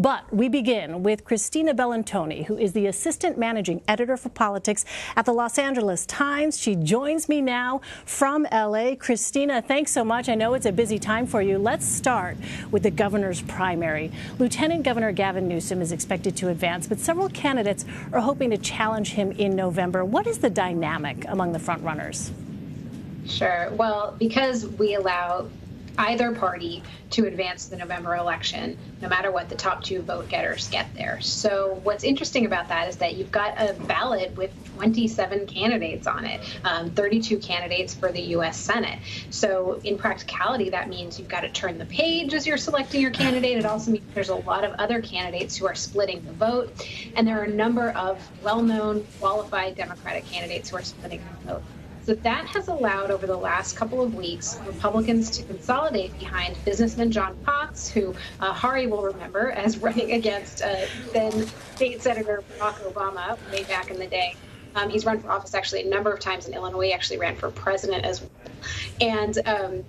But we begin with Christina Bellantoni, who is the assistant managing editor for politics at the Los Angeles Times. She joins me now from LA. Christina, thanks so much. I know it's a busy time for you. Let's start with the governor's primary. Lieutenant Governor Gavin Newsom is expected to advance, but several candidates are hoping to challenge him in November. What is the dynamic among the frontrunners? Sure. Well, because we allow either party to advance the November election, no matter what the top two vote getters get there. So what's interesting about that is that you've got a ballot with 27 candidates on it, 32 candidates for the U.S. Senate. So in practicality, that means you've got to turn the page as you're selecting your candidate. It also means there's a lot of other candidates who are splitting the vote. And there are a number of well-known, qualified Democratic candidates who are splitting the vote. So that has allowed over the last couple of weeks Republicans to consolidate behind businessman John Cox, who Hari will remember as running against then State Senator Barack Obama way back in the day. He's run for office actually a number of times in Illinois. He actually ran for president as well. And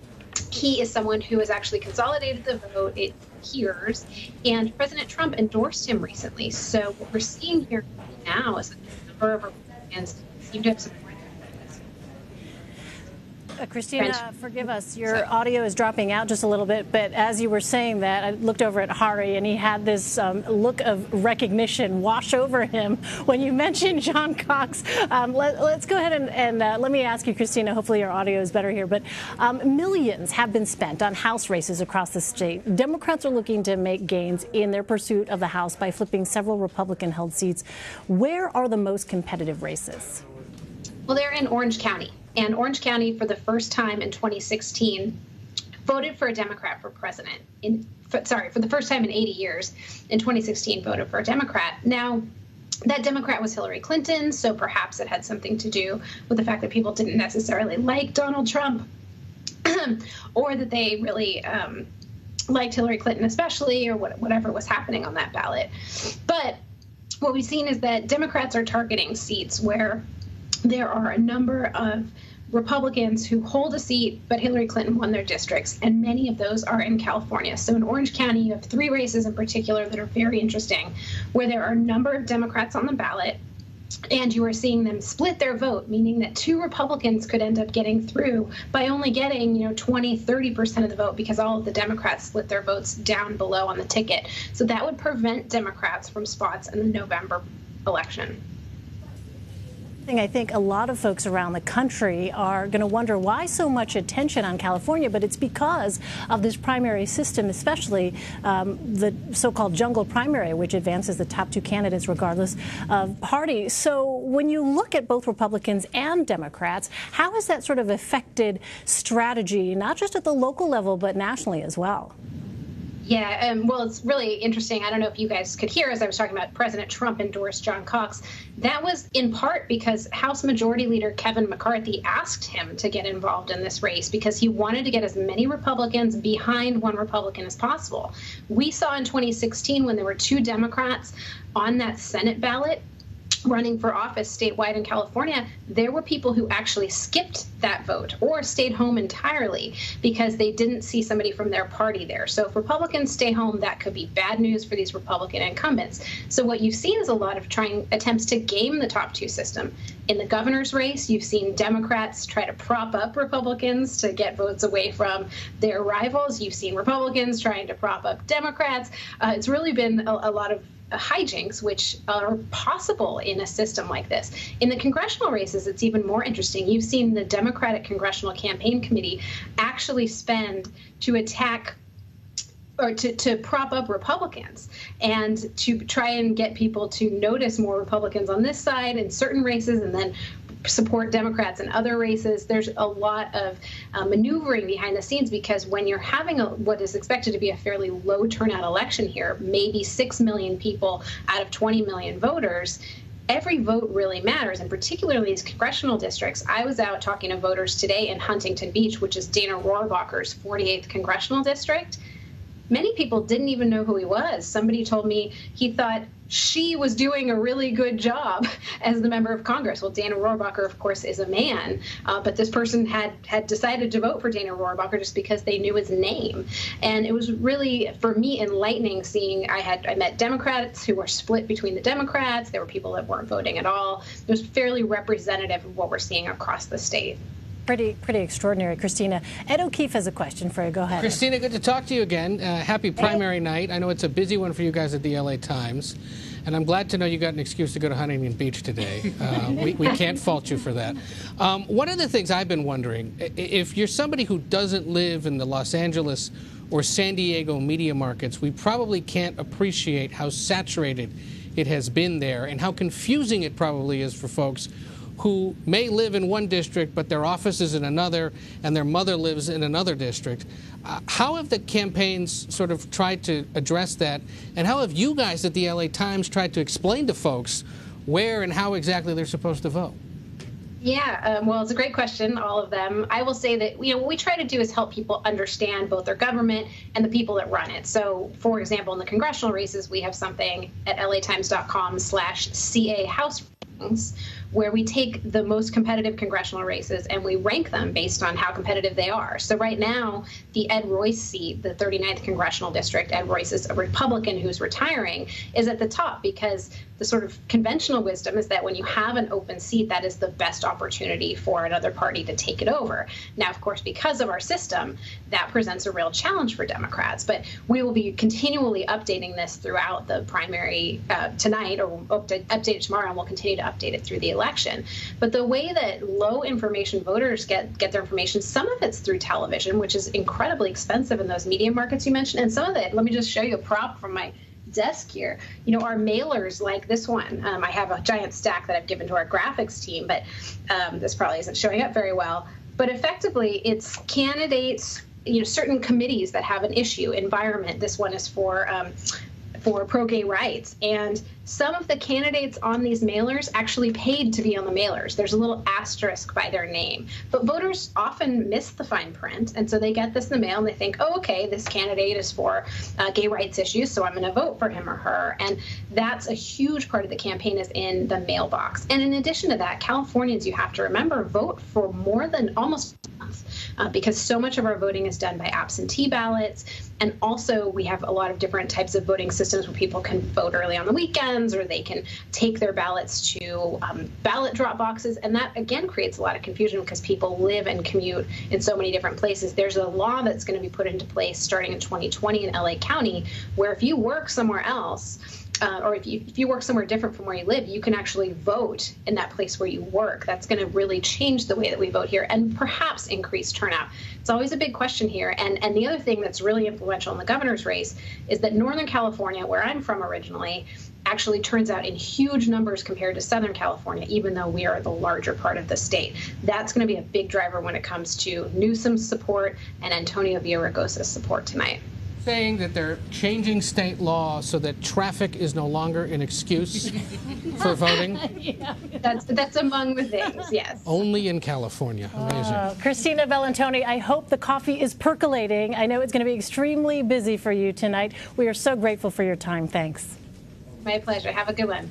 he is someone who has actually consolidated the vote, it appears, and President Trump endorsed him recently. So what we're seeing here now is that a number of Republicans seem to have supported. Christina, forgive us. Your audio is dropping out just a little bit, but as you were saying that, I looked over at Hari, and he had this look of recognition wash over him when you mentioned John Cox. Let's go ahead and let me ask you, Christina, hopefully your audio is better here, but millions have been spent on House races across the state. Democrats are looking to make gains in their pursuit of the House by flipping several Republican-held seats. Where are the most competitive races? Well, they're in Orange County. And Orange County, for the first time in 2016, voted for a Democrat for president. For the first time in 80 years, in 2016, voted for a Democrat. Now, that Democrat was Hillary Clinton, so perhaps it had something to do with the fact that people didn't necessarily like Donald Trump, or that they really liked Hillary Clinton especially, or whatever was happening on that ballot. But what we've seen is that Democrats are targeting seats where there are a number of Republicans who hold a seat, but Hillary Clinton won their districts, and many of those are in California. So in Orange County, you have three races in particular that are very interesting, where there are a number of Democrats on the ballot, and you are seeing them split their vote, meaning that two Republicans could end up getting through by only getting, 20, 30% of the vote, because all of the Democrats split their votes down below on the ticket. So that would prevent Democrats from spots in the November election. I think a lot of folks around the country are going to wonder why so much attention on California, but it's because of this primary system, especially the so-called jungle primary, which advances the top two candidates regardless of party. So when you look at both Republicans and Democrats, how has that sort of affected strategy, not just at the local level, but nationally as well? Yeah, well, it's really interesting. I don't know if you guys could hear as I was talking about President Trump endorsed John Cox. That was in part because House Majority Leader Kevin McCarthy asked him to get involved in this race because he wanted to get as many Republicans behind one Republican as possible. We saw in 2016 when there were two Democrats on that Senate ballot running for office statewide in California, there were people who actually skipped that vote or stayed home entirely because they didn't see somebody from their party there. So if Republicans stay home, that could be bad news for these Republican incumbents. So what you've seen is a lot of attempts to game the top two system. In the governor's race, you've seen Democrats try to prop up Republicans to get votes away from their rivals. You've seen Republicans trying to prop up Democrats. It's really been a lot of hijinks, which are possible in a system like this. In the congressional races, it's even more interesting. You've seen the Democratic Congressional Campaign Committee actually spend to attack or to prop up Republicans and to try and get people to notice more Republicans on this side in certain races and then support Democrats in other races. There's a lot of maneuvering behind the scenes because when you're having what is expected to be a fairly low turnout election here, maybe 6 million people out of 20 million voters, every vote really matters, and particularly these congressional districts. I was out talking to voters today in Huntington Beach, which is Dana Rohrabacher's 48th congressional district. many people didn't even know who he was. Somebody told me he thought she was doing a really good job as the member of Congress. Well, Dana Rohrabacher, of course, is a man, but this person had decided to vote for Dana Rohrabacher just because they knew his name. And it was really, for me, enlightening seeing I met Democrats who were split between the Democrats. There were people that weren't voting at all. It was fairly representative of what we're seeing across the state. Pretty extraordinary, Christina. Ed O'Keefe has a question for you. Go ahead. Christina, good to talk to you again. Happy primary night. I know it's a busy one for you guys at the LA Times, and I'm glad to know you got an excuse to go to Huntington Beach today. We can't fault you for that. One of the things I've been wondering, if you're somebody who doesn't live in the Los Angeles or San Diego media markets, we probably can't appreciate how saturated it has been there and how confusing it probably is for folks who may live in one district, but their office is in another, and their mother lives in another district. How have the campaigns sort of tried to address that, and how have you guys at the LA Times tried to explain to folks where and how exactly they're supposed to vote? Yeah, well, it's a great question, all of them. I will say that, what we try to do is help people understand both their government and the people that run it. So, for example, in the congressional races, we have something at latimes.com/CA House rankings, where we take the most competitive congressional races and we rank them based on how competitive they are. So right now, the Ed Royce seat, the 39th congressional district, Ed Royce is a Republican who's retiring, is at the top because the sort of conventional wisdom is that when you have an open seat, that is the best opportunity for another party to take it over. Now, of course, because of our system, that presents a real challenge for Democrats. But we will be continually updating this throughout the primary tonight, or we'll update it tomorrow, and we'll continue to update it through the election. But the way that low information voters get their information, some of it's through television, which is incredibly expensive in those media markets you mentioned, and some of it, let me just show you a prop from my desk here. Our mailers like this one. I have a giant stack that I've given to our graphics team, but this probably isn't showing up very well. But effectively, it's candidates, certain committees that have an issue. Environment. This one is for pro-gay rights. And some of the candidates on these mailers actually paid to be on the mailers. There's a little asterisk by their name. But voters often miss the fine print, and so they get this in the mail and they think, oh, okay, this candidate is for gay rights issues, so I'm going to vote for him or her. And that's a huge part of the campaign, is in the mailbox. And in addition to that, Californians, you have to remember, vote for more than almost a month because so much of our voting is done by absentee ballots. And also, we have a lot of different types of voting systems where people can vote early on the weekends, or they can take their ballots to ballot drop boxes. And that, again, creates a lot of confusion because people live and commute in so many different places. There's a law that's going to be put into place starting in 2020 in LA County, where if you work somewhere else, or if you work somewhere different from where you live, you can actually vote in that place where you work. That's going to really change the way that we vote here and perhaps increase turnout. It's always a big question here. And the other thing that's really influential in the governor's race is that Northern California, where I'm from originally, actually turns out in huge numbers compared to Southern California, even though we are the larger part of the state. That's going to be a big driver when it comes to Newsom's support and Antonio Villaraigosa's support tonight. Saying that they're changing state law so that traffic is no longer an excuse for voting? Yeah. That's among the things, yes. Only in California. Amazing. Christina Bellantoni, I hope the coffee is percolating. I know it's going to be extremely busy for you tonight. We are so grateful for your time. Thanks. My pleasure. Have a good one.